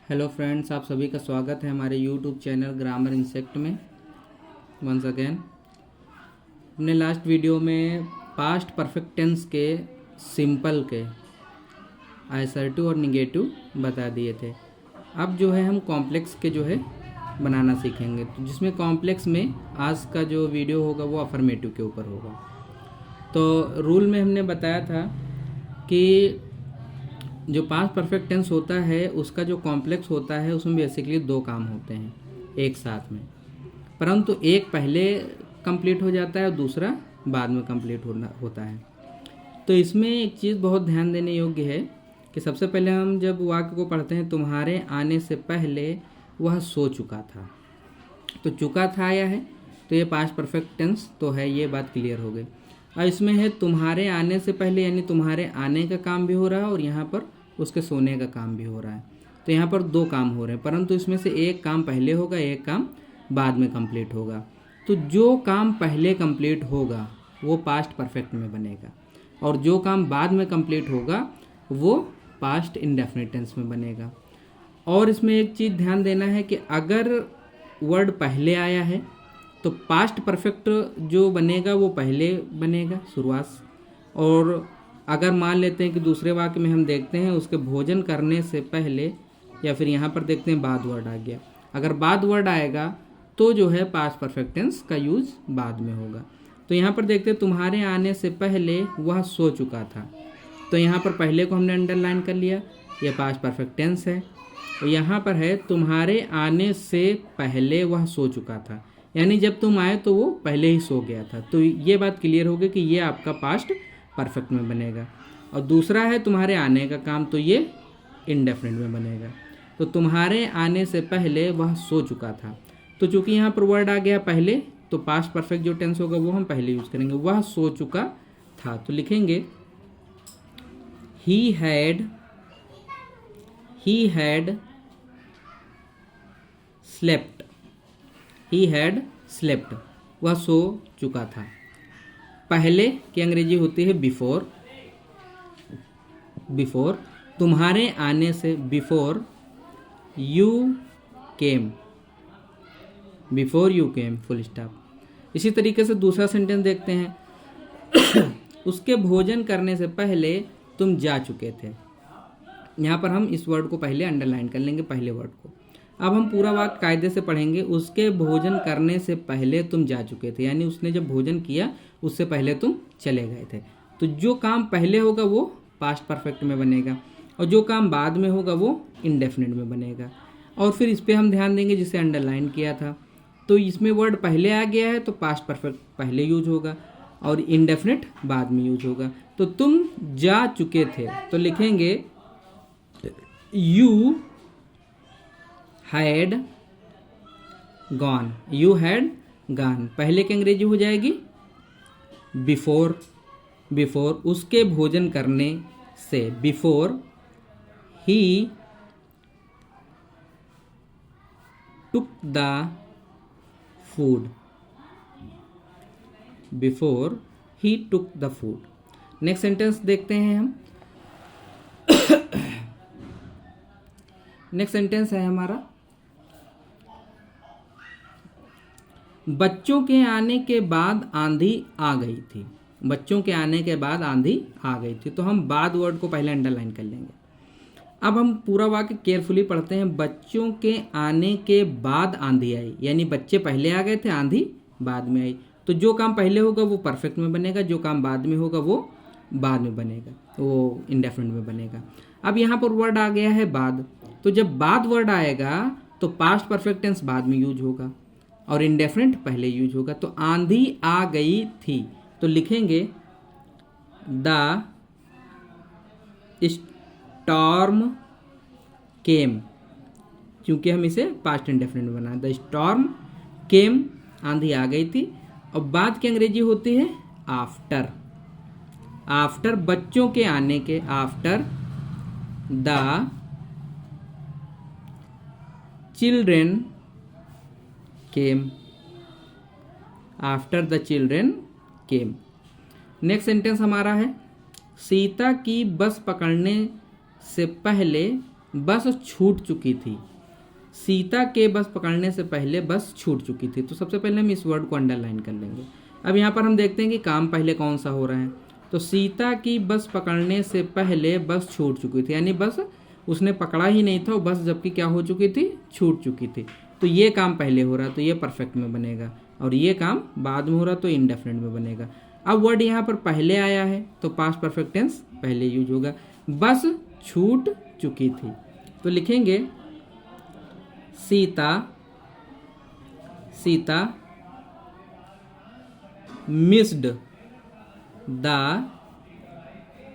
Hello friends, आप सभी का स्वागत है हमारे यूट्यूब चैनल ग्रामर इंसेक्ट में। वंस अगेन हमने लास्ट वीडियो में पास्ट परफेक्ट टेंस के सिंपल के असर्टिव और निगेटिव बता दिए थे। अब जो है हम कॉम्प्लेक्स के जो है बनाना सीखेंगे, तो जिसमें कॉम्प्लेक्स में आज का जो वीडियो होगा वो अफर्मेटिव के ऊपर होगा। तो रूल में हमने बताया था कि जो पास्ट परफेक्ट टेंस होता है उसका जो कॉम्प्लेक्स होता है उसमें बेसिकली दो काम होते हैं एक साथ में, परंतु एक पहले कंप्लीट हो जाता है और दूसरा बाद में कंप्लीट होता है। तो इसमें एक चीज़ बहुत ध्यान देने योग्य है कि सबसे पहले हम जब वाक्य को पढ़ते हैं तुम्हारे आने से पहले वह सो चुका था, तो चुका था आया है तो ये पास्ट परफेक्ट टेंस तो है, ये बात क्लियर हो गई। और इसमें है तुम्हारे आने से पहले, यानी तुम्हारे आने का काम भी हो रहा है और यहाँ पर उसके सोने का काम भी हो रहा है। तो यहाँ पर दो काम हो रहे हैं, परंतु इसमें से एक काम पहले होगा, एक काम बाद में कंप्लीट होगा। तो जो काम पहले कंप्लीट होगा वो पास्ट परफेक्ट में बनेगा और जो काम बाद में कंप्लीट होगा वो पास्ट इंडेफिनिट टेंस में बनेगा। और इसमें एक चीज़ ध्यान देना है कि अगर वर्ड पहले आया है तो पास्ट परफेक्ट जो बनेगा वो पहले बनेगा शुरुआत, और अगर मान लेते हैं कि दूसरे वाक्य में हम देखते हैं उसके भोजन करने से पहले, या फिर यहाँ पर देखते हैं बाद वर्ड आ गया, अगर बाद वर्ड आएगा तो जो है पास्ट परफेक्ट टेंस का यूज बाद में होगा। तो यहाँ पर देखते हैं तुम्हारे आने से पहले वह सो चुका था, तो यहाँ पर पहले को हमने अंडरलाइन कर लिया, यह पास्ट परफेक्ट टेंस है। और यहाँ पर है तुम्हारे आने से पहले वह सो चुका था, यानी जब तुम आए तो वो पहले ही सो गया था। तो ये बात क्लियर हो गई कि ये आपका पास्ट परफेक्ट में बनेगा। और दूसरा है तुम्हारे आने का काम, तो ये इंडेफिनिट में बनेगा। तो तुम्हारे आने से पहले वह सो चुका था, तो चूंकि यहाँ पर वर्ड आ गया पहले तो पास्ट परफेक्ट जो टेंस होगा वो हम पहले यूज करेंगे, वह सो चुका था। तो लिखेंगे he had slept, he had slept, वह सो चुका था। पहले की अंग्रेजी होती है बिफोर, बिफोर तुम्हारे आने से, before you came, before you came full stop. इसी तरीके से दूसरा सेंटेंस देखते हैं उसके भोजन करने से पहले तुम जा चुके थे। यहाँ पर हम इस वर्ड को पहले अंडरलाइन कर लेंगे, पहले वर्ड को। अब हम पूरा वाक्य कायदे से पढ़ेंगे, उसके भोजन करने से पहले तुम जा चुके थे, यानी उसने जब भोजन किया उससे पहले तुम चले गए थे। तो जो काम पहले होगा वो पास्ट परफेक्ट में बनेगा और जो काम बाद में होगा वो इंडेफिनिट में बनेगा। और फिर इस पर हम ध्यान देंगे जिसे अंडरलाइन किया था, तो इसमें वर्ड पहले आ गया है तो पास्ट परफेक्ट पहले यूज होगा और इंडेफिनिट बाद में यूज होगा। तो तुम जा चुके थे तो लिखेंगे you had gone, you had gone. पहले की अंग्रेजी हो जाएगी बिफोर, बिफोर उसके भोजन करने से, before he took the food, before he took the food. Next sentence देखते हैं हम। नेक्स्ट सेंटेंस है हमारा बच्चों के आने के बाद आंधी आ गई थी, बच्चों के आने के बाद आंधी आ गई थी। तो हम बाद वर्ड को पहले अंडरलाइन कर लेंगे। अब हम पूरा वाक्य केयरफुली पढ़ते हैं। बच्चों के आने के बाद आंधी आई, यानी बच्चे पहले आ गए थे, आंधी बाद में आई। तो जो काम पहले होगा वो परफेक्ट में बनेगा, जो काम बाद में होगा वो बाद में बनेगा, वो इंडेफिनिट में बनेगा। अब यहाँ पर वर्ड आ गया है बाद, तो जब बाद वर्ड आएगा तो पास्ट परफेक्ट टेंस बाद में यूज होगा और इंडेफिनिट पहले यूज होगा। तो आंधी आ गई थी तो लिखेंगे द स्टॉर्म केम, क्योंकि हम इसे पास्ट इंडेफिनिट में बनाए। द स्टॉर्म केम, आंधी आ गई थी। और बाद की अंग्रेजी होती है आफ्टर, आफ्टर बच्चों के आने के, after the children came, after the children came. Next sentence हमारा है सीता की बस पकड़ने से पहले बस छूट चुकी थी। सीता के बस पकड़ने से पहले बस छूट चुकी थी। तो सबसे पहले हम इस वर्ड को अंडरलाइन कर लेंगे। अब यहाँ पर हम देखते हैं कि काम पहले कौन सा हो रहा है। तो सीता की बस पकड़ने से पहले बस छूट चुकी थी, यानी बस उसने पकड़ा ही नहीं था, बस जबकि क्या हो चुकी थी, छूट चुकी थी। तो ये काम पहले हो रहा है तो ये परफेक्ट में बनेगा, और ये काम बाद में हो रहा तो इंडेफिनिट में बनेगा। अब वर्ड यहाँ पर पहले आया है तो पास्ट परफेक्ट टेंस पहले यूज होगा। बस छूट चुकी थी तो लिखेंगे Sita missed the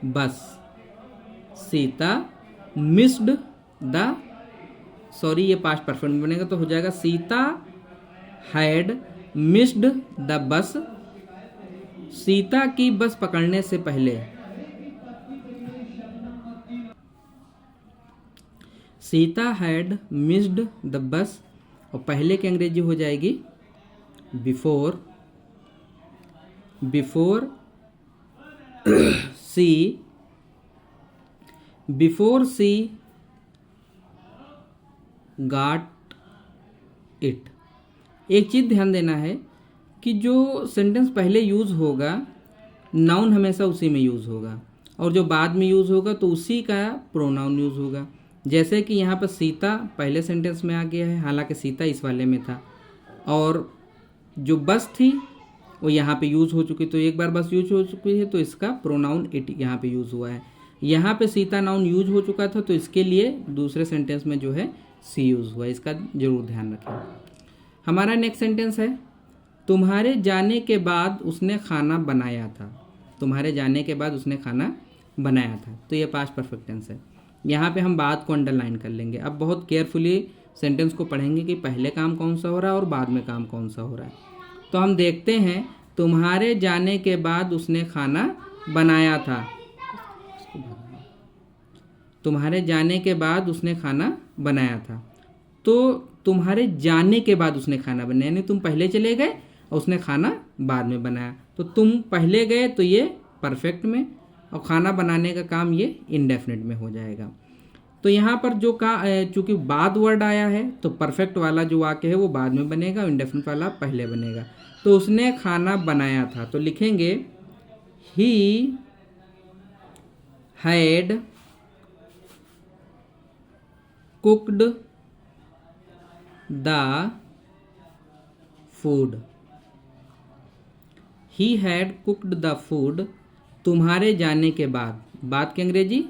bus. Sita missed the, sorry ये पास्ट परफेक्ट में बनेगा तो हो जाएगा Sita had missed the bus. Sita की बस पकड़ने से पहले, Sita had missed the bus, और पहले की अंग्रेजी हो जाएगी बिफोर सी गॉट इट। एक चीज़ ध्यान देना है कि जो सेंटेंस पहले यूज़ होगा नाउन हमेशा उसी में यूज़ होगा, और जो बाद में यूज़ होगा तो उसी का प्रोनाउन यूज़ होगा। जैसे कि यहाँ पर सीता पहले सेंटेंस में आ गया है, हालांकि सीता इस वाले में था, और जो बस थी वो यहाँ पे यूज़ हो चुकी, तो एक बार बस यूज हो चुकी है तो इसका प्रोनाउन इट यहाँ पे यूज़ हुआ है। यहाँ पे सीता नाउन यूज हो चुका था तो इसके लिए दूसरे सेंटेंस में जो है सी यूज़ हुआ, इसका जरूर ध्यान रखें। हमारा नेक्स्ट सेंटेंस है तुम्हारे जाने के बाद उसने खाना बनाया था। तुम्हारे जाने के बाद उसने खाना बनाया था, तो ये पास्ट परफेक्ट टेंस है। यहाँ पे हम बात को अंडरलाइन कर लेंगे। अब बहुत केयरफुली सेंटेंस को पढ़ेंगे कि पहले काम कौन सा हो रहा है और बाद में काम कौन सा हो रहा है। तो हम देखते हैं तुम्हारे जाने के बाद उसने खाना बनाया था। तुम्हारे जाने के बाद उसने खाना बनाया था, तो तुम्हारे जाने के बाद उसने खाना बनाया, यानी तुम पहले चले गए और उसने खाना बाद में बनाया। तो तुम पहले गए तो ये परफेक्ट में, और खाना बनाने का काम ये इंडेफिनिट में हो जाएगा। तो यहाँ पर जो चूंकि बाद वर्ड आया है तो परफेक्ट वाला जो वाक्य है वो बाद में बनेगा और इंडेफिनिट वाला पहले बनेगा। तो उसने खाना बनाया था तो लिखेंगे he had cooked the food. He had cooked the food तुम्हारे जाने के बाद, बाद की अंग्रेजी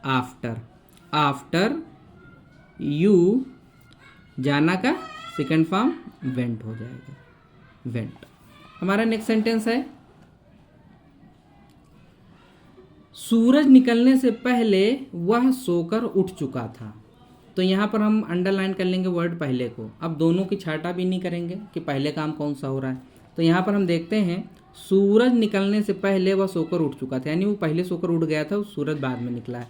आफ्टर यू, जाना का सेकंड फॉर्म वेंट हो जाएगा, वेंट। हमारा नेक्स्ट सेंटेंस है सूरज निकलने से पहले वह सोकर उठ चुका था। तो यहाँ पर हम अंडरलाइन कर लेंगे वर्ड पहले को। अब दोनों की छाटा भी नहीं करेंगे कि पहले काम कौन सा हो रहा है। तो यहाँ पर हम देखते हैं सूरज निकलने से पहले वह सोकर उठ चुका था, यानी वो पहले सोकर उठ गया था, सूरज बाद में निकला है।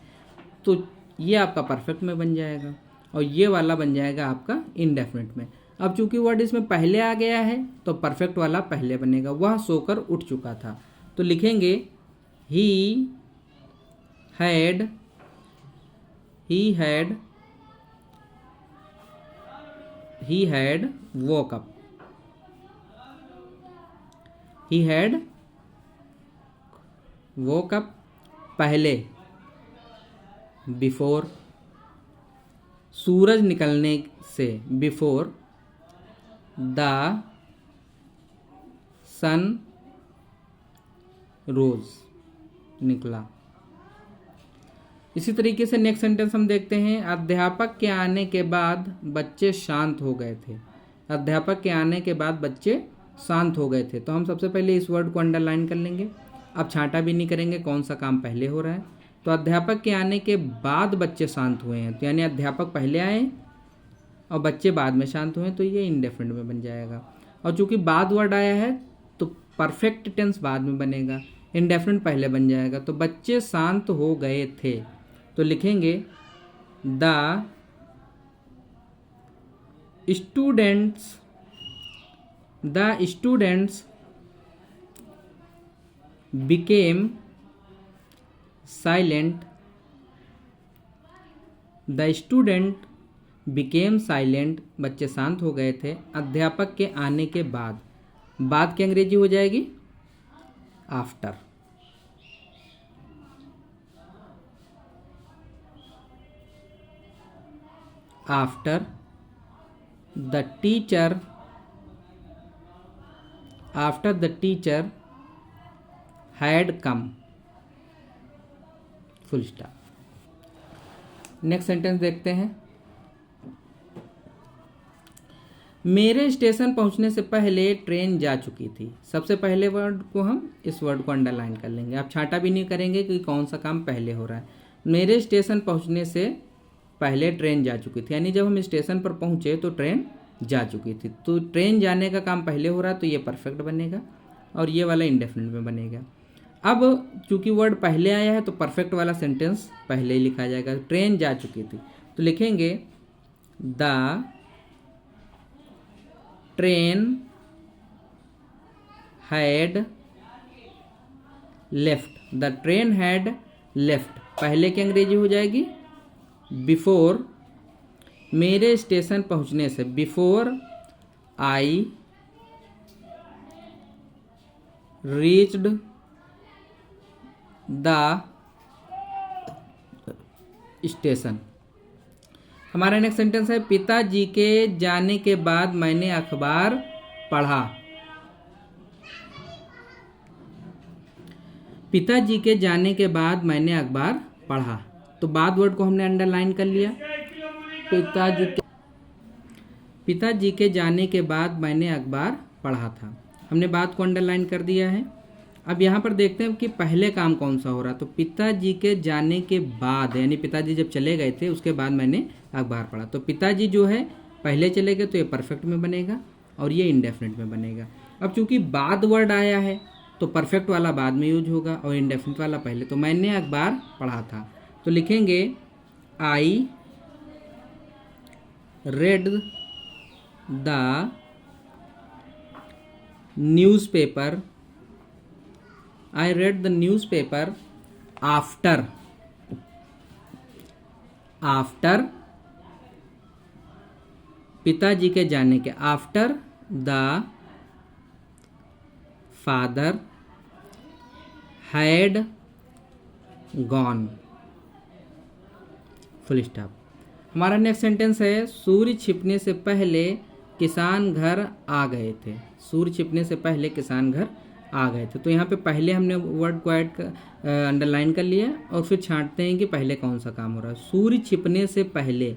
तो ये आपका परफेक्ट में बन जाएगा और ये वाला बन जाएगा आपका इंडेफिनिट में। अब चूंकि वर्ड इसमें पहले आ गया है तो परफेक्ट वाला पहले बनेगा। वह सोकर उठ चुका था तो लिखेंगे he had woke up। He had woke up पहले, बिफोर, सूरज निकलने से, बिफोर द सन रोज, निकला। इसी तरीके से नेक्स्ट सेंटेंस हम देखते हैं अध्यापक के आने के बाद बच्चे शांत हो गए थे। अध्यापक के आने के बाद बच्चे शांत हो गए थे। तो हम सबसे पहले इस वर्ड को अंडरलाइन कर लेंगे। अब छांटा भी नहीं करेंगे कौन सा काम पहले हो रहा है। तो अध्यापक के आने के बाद बच्चे शांत हुए हैं, तो यानी अध्यापक पहले आए और बच्चे बाद में शांत हुए, तो ये इंडेफिनिट में बन जाएगा। और चूंकि बाद वर्ड आया है तो परफेक्ट टेंस बाद में बनेगा, इंडेफिनिट पहले बन जाएगा। तो बच्चे शांत हो गए थे तो लिखेंगे the students became silent the student became silent, बच्चे शांत हो गए थे अध्यापक के आने के बाद। बाद की अंग्रेजी हो जाएगी after. After the teacher, after the teacher had come, full stop. Next sentence देखते हैं। मेरे स्टेशन पहुंचने से पहले ट्रेन जा चुकी थी। सबसे पहले वर्ड को हम इस वर्ड को अंडरलाइन कर लेंगे, आप छांटा भी नहीं करेंगे कि कौन सा काम पहले हो रहा है। मेरे स्टेशन पहुंचने से पहले ट्रेन जा चुकी थी, यानी जब हम स्टेशन पर पहुंचे तो ट्रेन जा चुकी थी। तो ट्रेन जाने का काम पहले हो रहा है तो ये परफेक्ट बनेगा और ये वाला इंडेफिनिट में बनेगा। अब चूंकि वर्ड पहले आया है तो परफेक्ट वाला सेंटेंस पहले ही लिखा जाएगा। ट्रेन जा चुकी थी तो लिखेंगे the train had left, the train had left पहले की अंग्रेजी हो जाएगी बिफोर। मेरे स्टेशन पहुंचने से, before I reached the station. हमारा नेक्स्ट सेंटेंस है पिताजी के जाने के बाद मैंने अखबार पढ़ा। पिताजी के जाने के बाद मैंने अखबार पढ़ा, तो बाद वर्ड को हमने अंडरलाइन कर लिया। पिताजी के जाने के बाद मैंने अखबार पढ़ा था, हमने बात को अंडरलाइन कर दिया है। अब यहाँ पर देखते हैं कि पहले काम कौन सा हो रहा। तो पिताजी के जाने के बाद, यानी पिताजी जब चले गए थे उसके बाद मैंने अखबार पढ़ा। तो पिताजी जो है पहले चले गए तो ये परफेक्ट में बनेगा और ये इंडेफिनिट में बनेगा। अब चूंकि बाद वर्ड आया है तो परफेक्ट वाला बाद में यूज होगा और इंडेफिनिट वाला पहले। तो मैंने अखबार पढ़ा था तो लिखेंगे I read the newspaper, I read the newspaper after पिताजी के जाने के, after the father had gone, full stop. हमारा नेक्स्ट सेंटेंस है सूर्य छिपने से पहले किसान घर आ गए थे। सूर्य छिपने से पहले किसान घर आ गए थे, तो यहाँ पे पहले हमने वर्ड को अंडरलाइन कर लिया और फिर छांटते हैं कि पहले कौन सा काम हो रहा है। सूर्य छिपने से पहले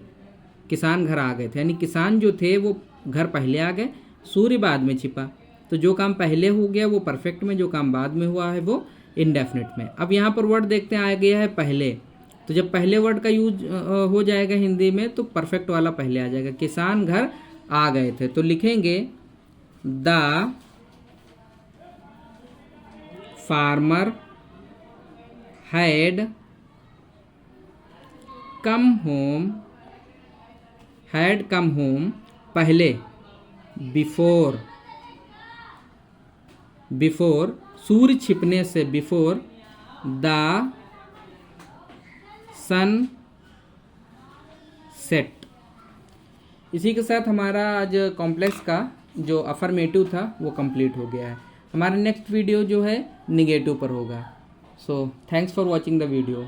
किसान घर आ गए थे, यानी किसान जो थे वो घर पहले आ गए, सूर्य बाद में छिपा। तो जो काम पहले हो गया वो परफेक्ट में, जो काम बाद में हुआ है वो इंडेफिनिट में। अब यहाँ पर वर्ड देखते हैं आ गया है पहले, तो जब पहले वर्ड का यूज हो जाएगा हिंदी में तो परफेक्ट वाला पहले आ जाएगा। किसान घर आ गए थे तो लिखेंगे the farmer had come home, had come home पहले, बिफोर सूर्य छिपने से, बिफोर द सन सेट। इसी के साथ हमारा आज कॉम्प्लेक्स का जो अफर्मेटिव था वो कंप्लीट हो गया है। हमारा नेक्स्ट वीडियो जो है निगेटिव पर होगा। So thanks for watching the video.